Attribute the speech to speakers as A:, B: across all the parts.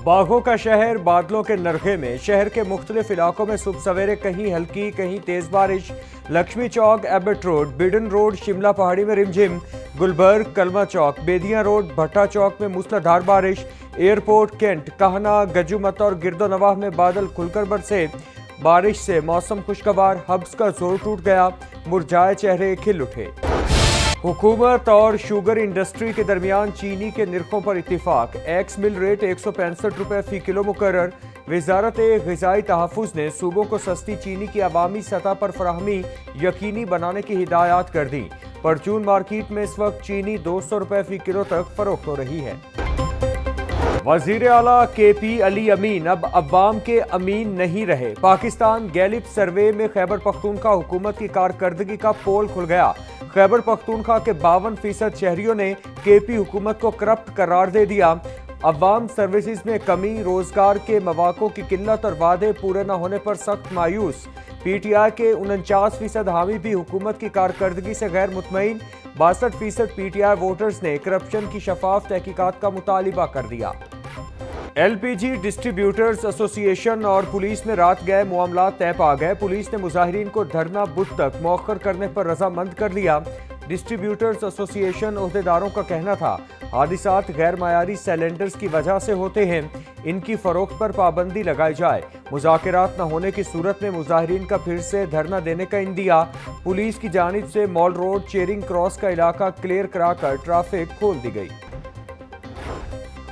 A: باغوں کا شہر बादलों के नरखे में शहर के मुख्तलिफ इलाकों में सुबह सवेरे कहीं हल्की कहीं तेज बारिश। Lakshmi Chowk, Abbott road, Beadon road, Shimla Pahari में रिमझिम। गुलबर्ग, कलमा चौक, बेदिया रोड, भट्टा चौक में मूसलाधार बारिश। एयरपोर्ट, कैंट, काहना, गजुमत और गिरदोनवाह में बादल खुलकर बरसे। बारिश से मौसम खुशगवार, हब्स का जोर टूट गया, मुरझाए चेहरे खिल उठे। हुकूमत और शुगर इंडस्ट्री के दरमियान चीनी के निरखों पर इत्तिफाक। एक्स मिल रेट 165 रुपए फी किलो मुकर्रर। वजारत ग़िज़ाई तहफ़्फ़ुज़ ने सूबों को सस्ती चीनी की अवामी सतह पर फराहमी यकीनी बनाने की हिदायत कर दी। परचून मार्केट में इस वक्त चीनी 200 रुपए फी किलो तक फरोख्त हो रही है। वज़ीर आला KP अली अमीन अब अवाम के अमीन नहीं रहे। पाकिस्तान गैलिप सर्वे में खैबर पख्तूनख्वा हुकूमत की कारकर्दगी का पोल खुल गया। खैबर पख्तूनख्वा के 52% शहरियों ने KP हुकूमत को करप्ट करार दे दिया। अवाम सर्विसेज में कमी, रोजगार के मौक़ों की किल्लत और वादे पूरे न होने पर सख्त मायूस। PTI के 49% हामी भी हुकूमत की कारकर्दगी से गैर मुतमईन। 62% PTI वोटर्स ने करप्शन की शफाफ तहकीकात का मुतालिबा कर दिया। LPG डिस्ट्रीब्यूटर्स एसोसिएशन और पुलिस में रात गए मामला तय पा गए। पुलिस ने मुजाहिरीन को धरना बुध तक मौखर करने पर रजामंद कर लिया। डिस्ट्रीब्यूटर्स एसोसिएशन ओहदेदारों का कहना था हादिसात गैर मायारी सिलेंडर्स की वजह से होते हैं, इनकी फरोख्त पर पाबंदी लगाई जाए। मुज़ाकरात न होने की सूरत में मुजाहिरीन का फिर से धरना देने का इंदिया। पुलिस की जानिब से मॉल रोड, चेरिंग क्रॉस का इलाका क्लियर कराकर ट्रैफिक खोल दी गई।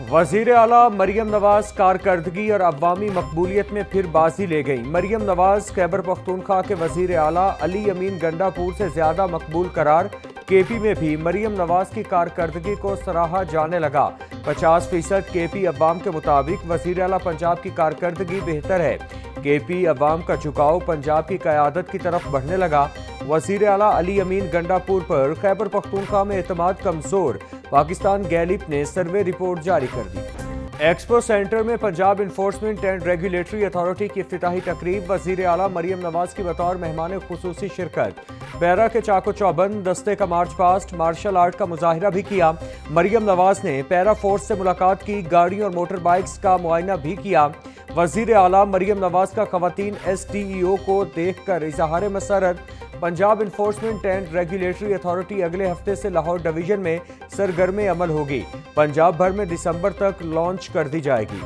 A: वज़ीर आला मरियम नवाज कारकर्दगी और अवामी मकबूलियत में फिर बाजी ले गई। मरियम नवाज खैबर पख्तूनख्वा के वज़ीर आला अली अमीन गंडापुर से ज्यादा मकबूल करार। KP में भी मरियम नवाज की कारकर्दगी को सराहा जाने लगा। 50% KP अवाम के मुताबिक वज़ीर आला पंजाब की कारकर्दगी बेहतर है। KP अवाम का झुकाव पंजाब की क़यादत की तरफ बढ़ने लगा। वज़ीर आला अली अमीन गंडापुर पर खैबर पख्तूनख्वा में एतमाद कमजोर। पाकिस्तान गैलिप ने सर्वे रिपोर्ट जारी कर दी। एक्सपो सेंटर में Punjab enforcement and regulatory authority की इफ्तिताही तकरीब। वज़ीर आला मरियम नवाज की बतौर मेहमान खुसूसी शिरकत। पैरा के चाको चौबंद दस्ते का मार्च पास्ट, मार्शल आर्ट का मुजाहिरा भी किया। मरियम नवाज ने पैरा फोर्स से मुलाकात की, गाड़ी और मोटर बाइक्स का मुआयना भी किया। वज़ीर आला मरियम नवाज का ख़वातीन SDEO को देख कर इज़हार मसरत। Punjab enforcement and regulatory authority अगले हफ्ते से लाहौर डिवीजन में सरगर्म अमल होगी। पंजाब भर में दिसंबर तक लॉन्च कर दी जाएगी।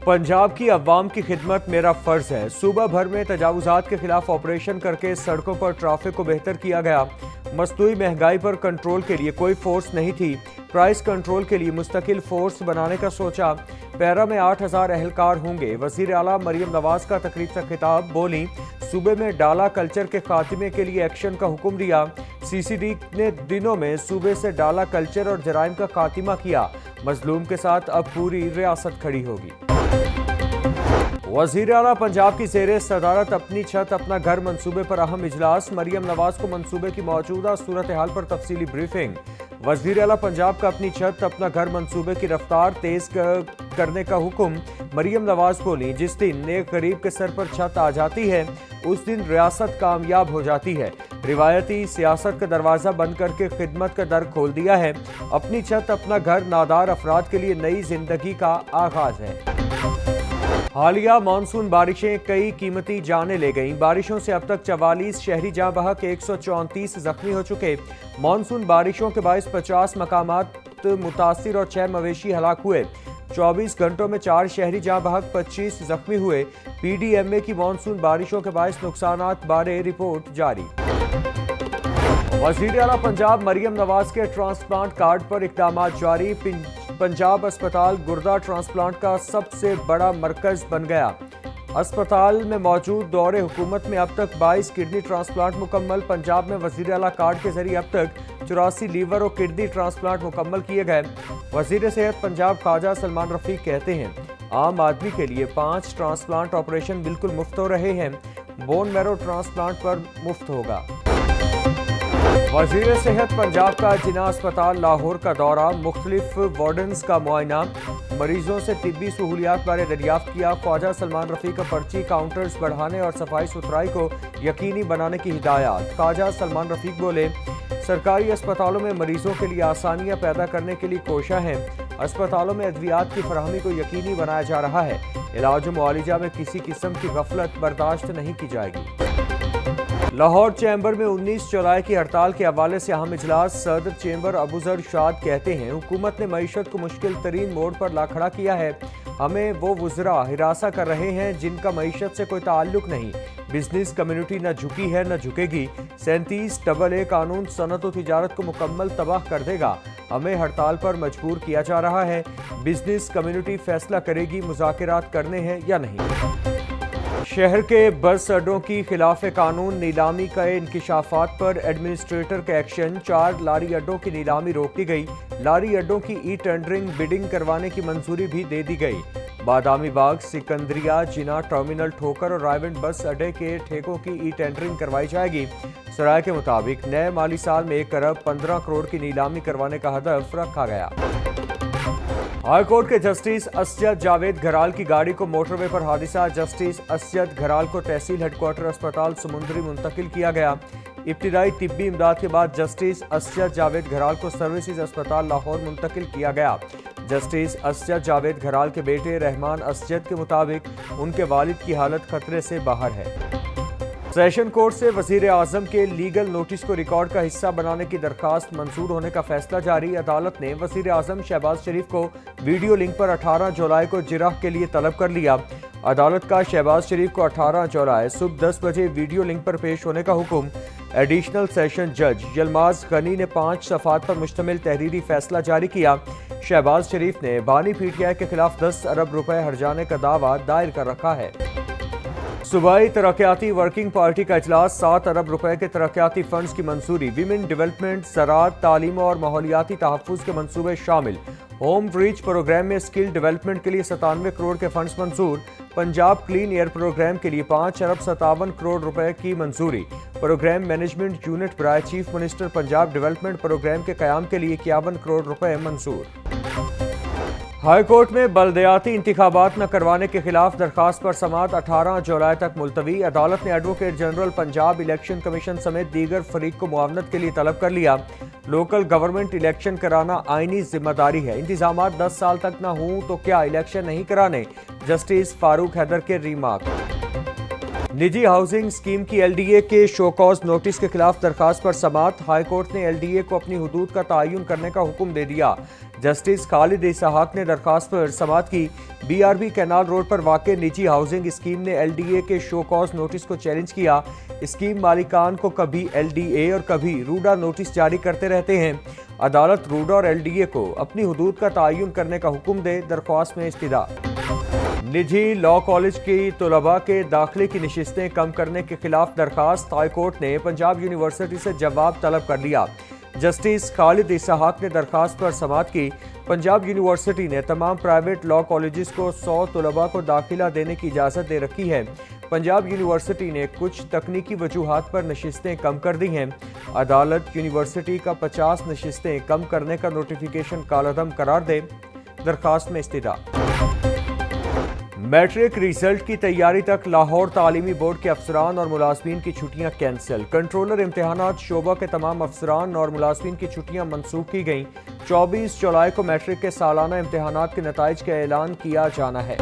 A: पंजाब की अवाम की खिदमत मेरा फर्ज है। सूबा भर में तजावुजात के खिलाफ ऑपरेशन करके सड़कों पर ट्रैफिक को बेहतर किया गया। मसनूई महंगाई पर कंट्रोल के लिए कोई फोर्स नहीं थी, प्राइस कंट्रोल के लिए मुस्तकिल फोर्स बनाने का सोचा। पैरा में 8000 एहलकार होंगे। वज़ीर आला मरियम नवाज का तकरीब से खिताब, बोली सूबे में डाला कल्चर के खात्मे के लिए एक्शन का हुक्म दिया। CCD ने दिनों में सूबे से डाला कल्चर और जराइम का खात्मा किया। मजलूम के साथ अब पूरी रियासत खड़ी होगी। वज़ीर आला पंजाब की ज़ेरे सदारत अपनी छत अपना घर मंसूबे पर अहम इजलास। मरियम नवाज को मंसूबे की मौजूदा सूरत हाल पर तफसीली ब्रीफिंग। वज़ीर आला पंजाब का अपनी छत अपना घर मंसूबे की रफ्तार तेज करने का हुक्म। मरियम नवाज बोली जिस दिन नेक गरीब के सर पर छत आ जाती है उस दिन रियासत कामयाब हो जाती है। रिवायती सियासत का दरवाज़ा बंद करके खिदमत का दर खोल दिया है। अपनी छत अपना घर नादार अफराद के लिए नई जिंदगी का आगाज है। हालिया मानसून बारिशें कई कीमती जानें ले गईं। बारिशों से अब तक 44 शहरी जाँ बहक, 134 जख्मी हो चुके। मानसून बारिशों के बायस 50 मकामात मुतासिर और 6 मवेशी हलाक हुए। 24 घंटों में 4 शहरी जाँ बहक, 25 जख्मी हुए। PDMA की मानसून बारिशों के बायस नुकसानात बारे रिपोर्ट जारी। वज़ीर आला पंजाब मरियम नवाज के ट्रांसप्लांट कार्ड पर इक़दामात जारी। पंजाब अस्पताल गुर्दा ट्रांसप्लांट का सबसे बड़ा मरकज बन गया। अस्पताल में मौजूद दौरे हुकूमत में अब तक 22 किडनी ट्रांसप्लांट मुकम्मल। पंजाब में वज़ीर आला कार्ड के जरिए अब तक 84 लीवर और किडनी ट्रांसप्लांट मुकम्मल किए गए। वज़ीर सेहत पंजाब ख्वाजा सलमान रफीक कहते हैं आम आदमी के लिए 5 ट्रांसप्लांट ऑपरेशन बिल्कुल मुफ्त हो रहे हैं। बोन मैरो ट्रांसप्लांट पर मुफ्त होगा। वज़ीर सेहत पंजाब का जिना अस्पताल लाहौर का दौरा, मुख्तलिफ वार्डन्स का मुआयना, मरीजों से तिब्बी सहूलियात बारे दरियाफ्त किया। ख्वाजा सलमान रफ़ी का पर्ची काउंटर्स बढ़ाने और सफाई सुथराई को यकीनी बनाने की हिदायत। ख्वाजा सलमान रफ़ी बोले सरकारी अस्पतालों में मरीजों के लिए आसानियां पैदा करने के लिए कोशिश हैं। अस्पतालों में अद्वियात की फराहमी को यकीनी बनाया जा रहा है। इलाज और मुआलिजा में किसी किस्म की गफलत बर्दाश्त नहीं की जाएगी। लाहौर चैम्बर में 19 जुलाई की हड़ताल के हवाले से अहम इजलास। सदर चैम्बर अबूजर शाद कहते हैं, हुकूमत ने मईशत को मुश्किल तरीन मोड़ पर ला खड़ा किया है। हमें वो वुज़रा हिरासा कर रहे हैं जिनका मईशत से कोई ताल्लुक नहीं। बिजनेस कम्युनिटी न झुकी है न झुकेगी। 37AA कानून सनत और तिजारत को मुकम्मल तबाह कर देगा। हमें हड़ताल पर मजबूर किया जा रहा है। बिजनेस कम्युनिटी फैसला करेगी मुज़ाकरात करने हैं या नहीं। शहर के बस अड्डों की खिलाफ कानून नीलामी के इंकिशाफात पर एडमिनिस्ट्रेटर का एक्शन। 4 लारी अड्डों की नीलामी रोक दी गई। लारी अड्डों की ई टेंडरिंग बिडिंग करवाने की मंजूरी भी दे दी गई। बादामी बाग, सिकंदरिया, जिना, टर्मिनल, ठोकर और रायविंड बस अड्डे के ठेकों की ई टेंडरिंग करवाई जाएगी। सराय के मुताबिक नए माली साल में 1 अरब 15 करोड़ की नीलामी करवाने का हदफ रखा गया। हाई कोर्ट के जस्टिस असजद जावेद घराल की गाड़ी को मोटरवे पर हादसा। जस्टिस असजद घराल को तहसील हेडक्वार्टर अस्पताल समुंदरी मुंतकिल किया गया। इब्तिदाई तिब्बी इमदाद के बाद जस्टिस असजद जावेद घराल को सर्विसेज अस्पताल लाहौर मुंतकिल किया गया। जस्टिस असजद जावेद घराल के बेटे रहमान असजद के मुताबिक उनके वालिद की हालत खतरे से बाहर है। सेशन कोर्ट से वजीर आजम के लीगल नोटिस को रिकॉर्ड का हिस्सा बनाने की दरखास्त मंजूर होने का फैसला जारी। अदालत ने वजीर आजम शहबाज शरीफ को वीडियो लिंक पर 18 जुलाई को जिरह के लिए तलब कर लिया। अदालत का शहबाज शरीफ को 18 जुलाई सुबह 10 बजे वीडियो लिंक पर पेश होने का हुक्म। एडिशनल सेशन जज यलमाज गनी ने 5 सफ़ात पर मुश्तमिल तहरीरी फैसला जारी किया। शहबाज शरीफ ने बानी पीटीआई के खिलाफ 10 अरब रुपए हर्जाने का दावा दायर कर रखा है। सूबाई तरक्याती वर्किंग पार्टी का इजलास। 7 अरब रुपए के तरक्याती फंड्स की मंजूरी। विमेन डेवलपमेंट, ज़राअत, तालीम और माहौलियाती तहफ़्फ़ुज़ के मंसूबे शामिल। होम रीच प्रोग्राम में स्किल डेवलपमेंट के लिए 97 करोड़ के फंड्स मंजूर। पंजाब क्लीन एयर प्रोग्राम के लिए 5 अरब 57 करोड़ रुपए की मंजूरी। प्रोग्राम मैनेजमेंट यूनिट बराए chief minister Punjab development programme के क़याम के लिए 51 करोड़ रुपए मंजूर। हाई कोर्ट में बल्दियाती इंतखाबात न करवाने के खिलाफ दरखास्त पर समाअत 18 जुलाई तक मुलतवी। अदालत ने advocate general Punjab election commission समेत दीगर फरीक को मुआवनत के लिए तलब कर लिया। लोकल गवर्नमेंट इलेक्शन कराना आईनी जिम्मेदारी है। इंतजामात 10 साल तक न हों तो क्या इलेक्शन नहीं कराने? जस्टिस फारूक हैदर के रिमार्क। निजी हाउसिंग स्कीम की एलडीए के शोकॉज नोटिस के खिलाफ दरखास्त पर समाअत। हाई कोर्ट ने एलडीए को अपनी हुदूद का तयन करने का हुक्म दे दिया। जस्टिस खालिद इसहाक ने दरखास्त पर समाअत की। बीआरबी कैनाल रोड पर वाक़ निजी हाउसिंग स्कीम ने एलडीए के शोकॉज नोटिस को चैलेंज किया। स्कीम मालिकान को कभी एलडीए और कभी रूडा नोटिस जारी करते रहते हैं। अदालत रूडा और एलडीए को अपनी हुदूद का तयन करने का हुक्म दे। दरख्वास्त में इस्तिदा। निजी लॉ कॉलेज की तलबा के दाखिले की नशिस्तें कम करने के खिलाफ दरखास्त। हाई कोर्ट ने पंजाब यूनिवर्सिटी से जवाब तलब कर लिया। जस्टिस खालिद इसहाक ने दरखास्त पर समाअत की। पंजाब यूनिवर्सिटी ने तमाम प्राइवेट लॉ कॉलेजेस को 100 तलबा को दाखिला देने की इजाज़त दे रखी है। पंजाब यूनिवर्सिटी ने कुछ तकनीकी वजूहात पर नशिस्तें कम कर दी हैं। अदालत यूनिवर्सिटी का 50 नशिस्तें कम करने का नोटिफिकेशन कालअदम करार दे। दरखास्त में इस्तिदा। मैट्रिक रिजल्ट की तैयारी तक लाहौर तालीमी बोर्ड के अफसरान और मुलाजमीन की छुट्टियां कैंसिल। कंट्रोलर इम्तिहानात शोबा के तमाम अफसरान और मुलाजमीन की छुट्टियां मनसूख की गईं। 24 जुलाई को मैट्रिक के सालाना इम्तिहानात के नताइज का ऐलान किया जाना है।